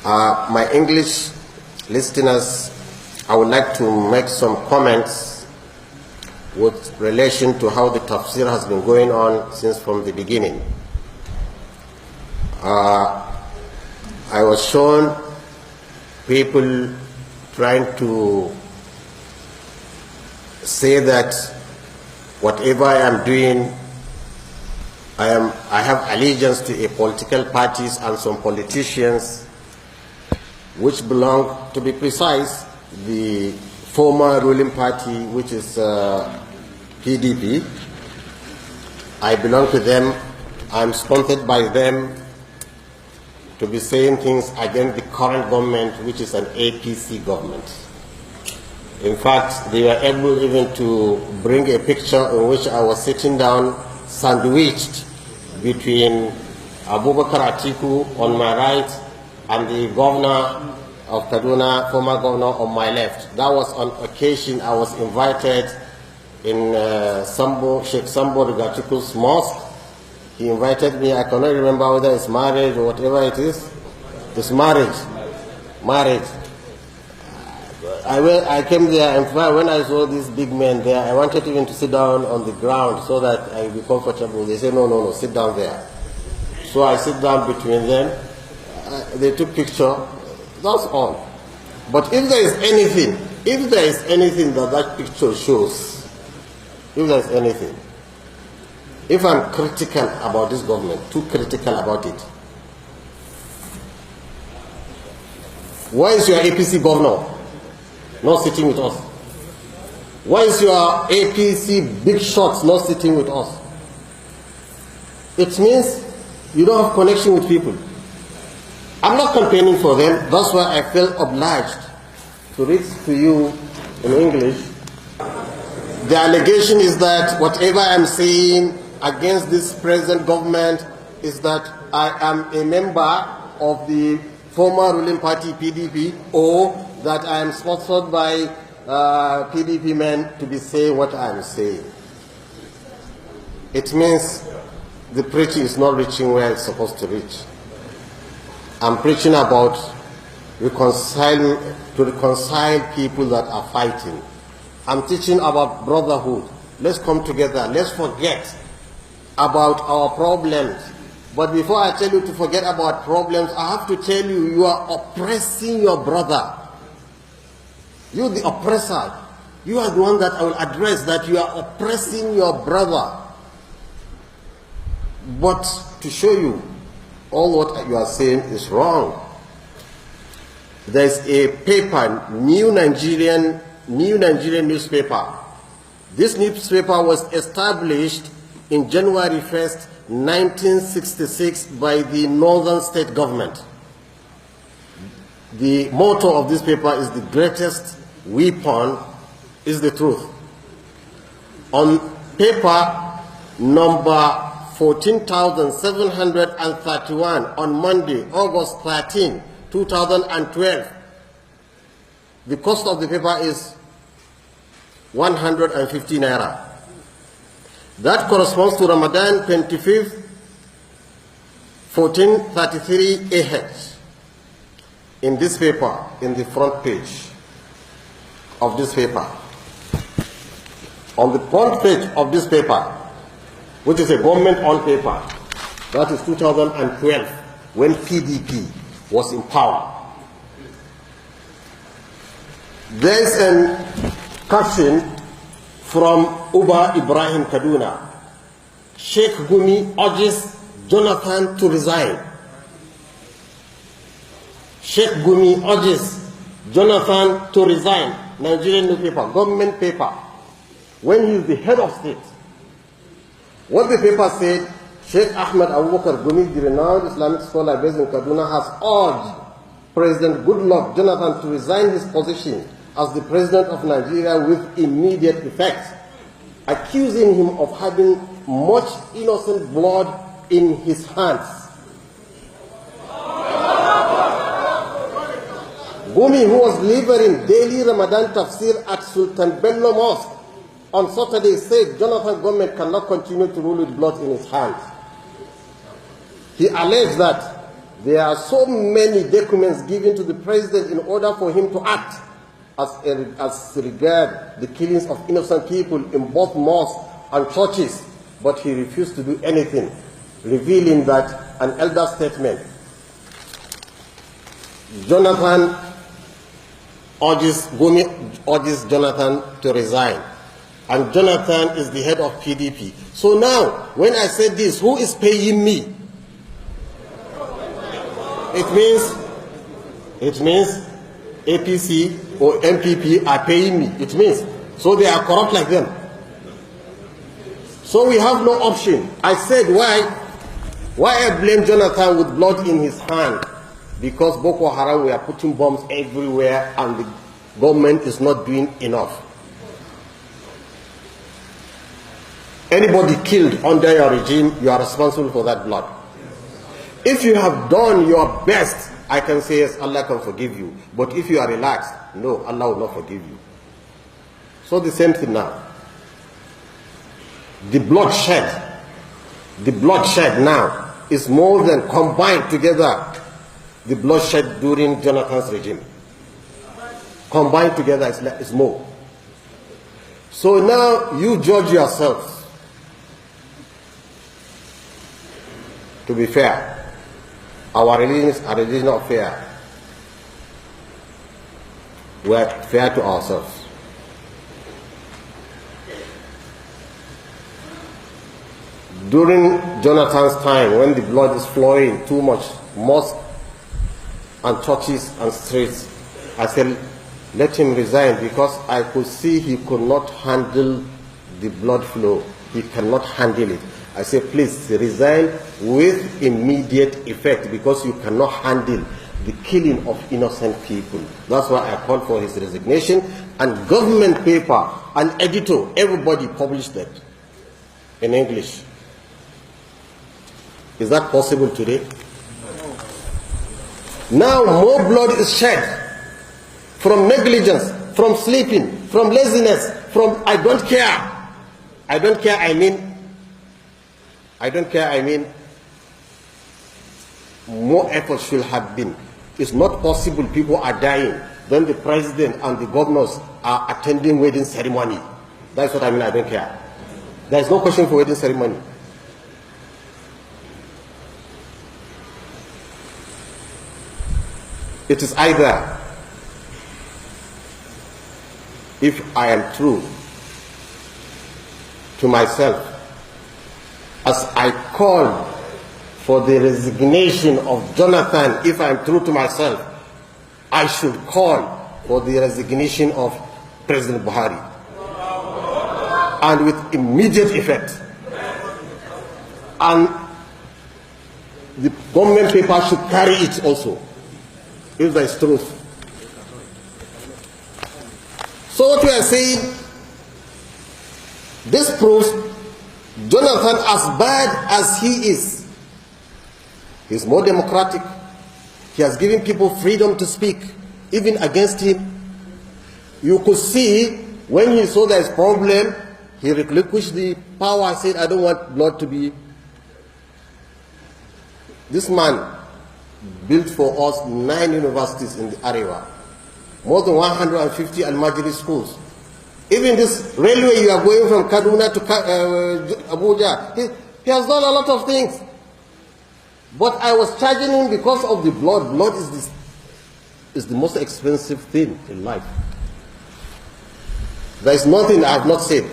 My English listeners, I would like to make some comments with relation to how the tafsir has been going on since from the beginning. I was shown people trying to say that whatever I am doing, I have allegiance to a political parties and some politicians which belong, to be precise, the former ruling party, which is PDP. I belong to them. I'm sponsored by them to be saying things against the current government, which is an APC government. In fact, they were able even to bring a picture in which I was sitting down, sandwiched between Abubakar Atiku on my right and the governor of Kaduna, former governor, on my left. That was on occasion I was invited in Sheikh Sambo Rigatiku's mosque. He invited me. I cannot remember whether it's marriage or whatever it is. It's marriage. Marriage. I came there, and when I saw these big men there, I wanted even to sit down on the ground so that I would be comfortable. They said, no, sit down there. So I sit down between them. They took picture. That's all. But if there is anything that picture shows, if I'm critical about this government, too critical about it, why is your APC governor not sitting with us? Why is your APC big shots not sitting with us? It means you don't have connection with people. I'm not campaigning for them. That's why I felt obliged to read to you in English. The allegation is that whatever I'm saying against this present government is that I am a member of the former ruling party PDP, or that I am sponsored by PDP men to be saying what I am saying. It means the preaching is not reaching where it's supposed to reach. I'm preaching about to reconcile people that are fighting. I'm teaching about brotherhood. Let's come together. Let's forget about our problems. But before I tell you to forget about problems, I have to tell you, you are oppressing your brother. You, the oppressor, you are the one that I will address, that you are oppressing your brother. But to show you all what you are saying is wrong, there's a paper, New Nigerian newspaper. This newspaper was established in January 1st, 1966 by the Northern State government. The motto of this paper is the greatest weapon is the truth. On paper number 14,731 on Monday, August 13, 2012, the cost of the paper is 150 naira. That corresponds to Ramadan 25th, 1433 AH. In this paper, in the front page of this paper, on the front page of this paper, which is a government-owned paper, that is 2012, when PDP was in power. There is a caption from Uba Ibrahim Kaduna. Sheikh Gumi urges Jonathan to resign. Sheikh Gumi urges Jonathan to resign. Nigerian newspaper, government paper, when he is the head of state. What the paper said, Sheikh Ahmed Abubakar Gumi, the renowned Islamic scholar based in Kaduna, has urged President Goodluck Jonathan to resign his position as the President of Nigeria with immediate effect, accusing him of having much innocent blood in his hands. Gumi, who was delivering daily Ramadan tafsir at Sultan Bello Mosque on Saturday, said Jonathan government cannot continue to rule with blood in his hands. He alleged that There are so many documents given to the president in order for him to act as regard the killings of innocent people in both mosques and churches, but he refused to do anything, revealing that an elder statement. Jonathan urges Jonathan to resign, and Jonathan is the head of PDP. So now, when I said this, who is paying me? It means APC or MPP are paying me. It means, so they are corrupt like them. So we have no option. I said why I blame Jonathan with blood in his hand? Because Boko Haram were putting bombs everywhere and the government is not doing enough. Anybody killed under your regime, you are responsible for that blood. If you have done your best, I can say yes, Allah can forgive you. But if you are relaxed, no, Allah will not forgive you. So the same thing now. The bloodshed now is more than combined together the bloodshed during Jonathan's regime. Combined together is more. So now you judge yourselves. To be fair, our religion is a religion of fair. We are fair to ourselves. During Jonathan's time, when the blood is flowing too much, mosques and churches and streets, I said, let him resign, because I could see he could not handle the blood flow. He cannot handle it. I said, please resign with immediate effect, because you cannot handle the killing of innocent people. That's why I called for his resignation, and government paper, an editor, everybody published that in English. Is that possible today? Now more blood is shed from negligence, from sleeping, from laziness, from I don't care. I don't care, I mean, more effort should have been. It's not possible people are dying, then the president and the governors are attending wedding ceremony. That's what I mean, I don't care. There is no question for wedding ceremony. It is either, if I am true to myself, as I call for the resignation of Jonathan, if I am true to myself, I should call for the resignation of President Buhari, and with immediate effect. And the government paper should carry it also, if there is truth. So what we are saying, this proves Jonathan, as bad as he is more democratic. He has given people freedom to speak, even against him. You could see when he saw there is problem, he relinquished the power, said, I don't want blood to be. This man built for us 9 universities in the area, more than 150 Al-Majri schools. Even this railway you are going from Kaduna to Abuja, he has done a lot of things. But I was charging him because of the blood. Blood is the most expensive thing in life. There is nothing I have not said.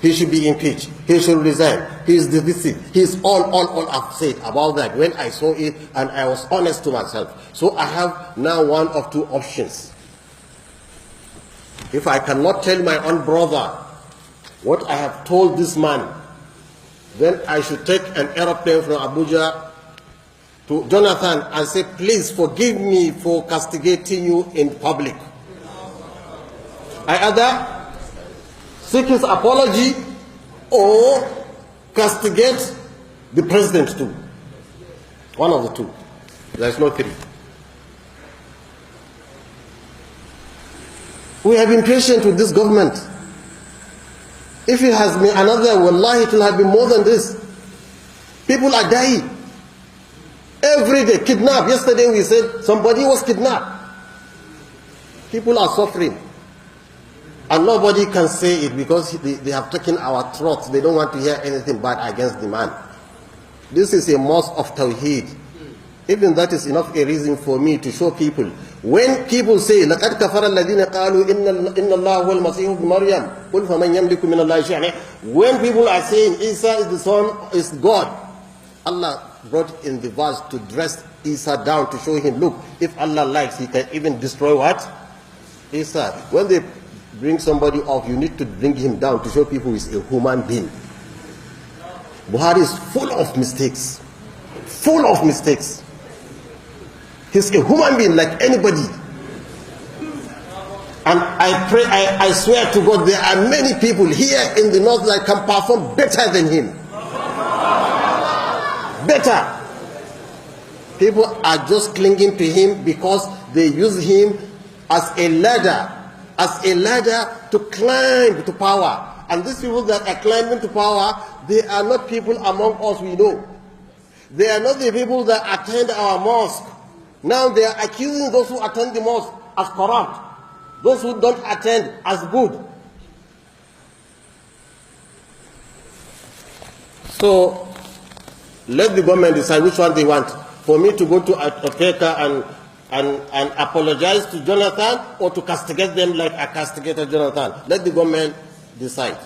He should be impeached. He should resign. He is divisive. He is all I've said about that when I saw it, and I was honest to myself. So I have now one of two options. If I cannot tell my own brother what I have told this man, then I should take an aeroplane from Abuja to Jonathan and say, please forgive me for castigating you in public. I either seek his apology or castigate the president too. One of the two. There is no three. We have been patient with this government. If it has been another, wallahi, it will have been more than this. People are dying. Every day, kidnapped. Yesterday we said somebody was kidnapped. People are suffering. And nobody can say it because they have taken our throats. They don't want to hear anything bad against the man. This is a mosque of Tawheed. Even that is enough a reason for me to show people. When people say, لَقَدْ كَفَرَ الَّذِينَ قَالُوا إِنَّ اللَّهَ هُوَ الْمَسِيحُ ابْنُ مَرْيَمَ قُلْ فَمَنْ يَمْلِكُ مِنَ اللَّهِ شَيْئًا. When people are saying Isa is the son, is God, Allah brought in the verse to dress Isa down to show him, look, if Allah likes, he can even destroy what? Isa. When they bring somebody up, you need to bring him down to show people he's a human being. Buhari is full of mistakes. Full of mistakes. He's a human being like anybody. And I pray, I swear to God, there are many people here in the north that can perform better than him. Better. People are just clinging to him because they use him as a ladder to climb to power. And these people that are climbing to power, they are not people among us we know. They are not the people that attend our mosque. Now they are accusing those who attend the mosque as corrupt, those who don't attend as good. So let the government decide which one they want. For me to go to Oteka and apologize to Jonathan, or to castigate them like I castigated Jonathan. Let the government decide.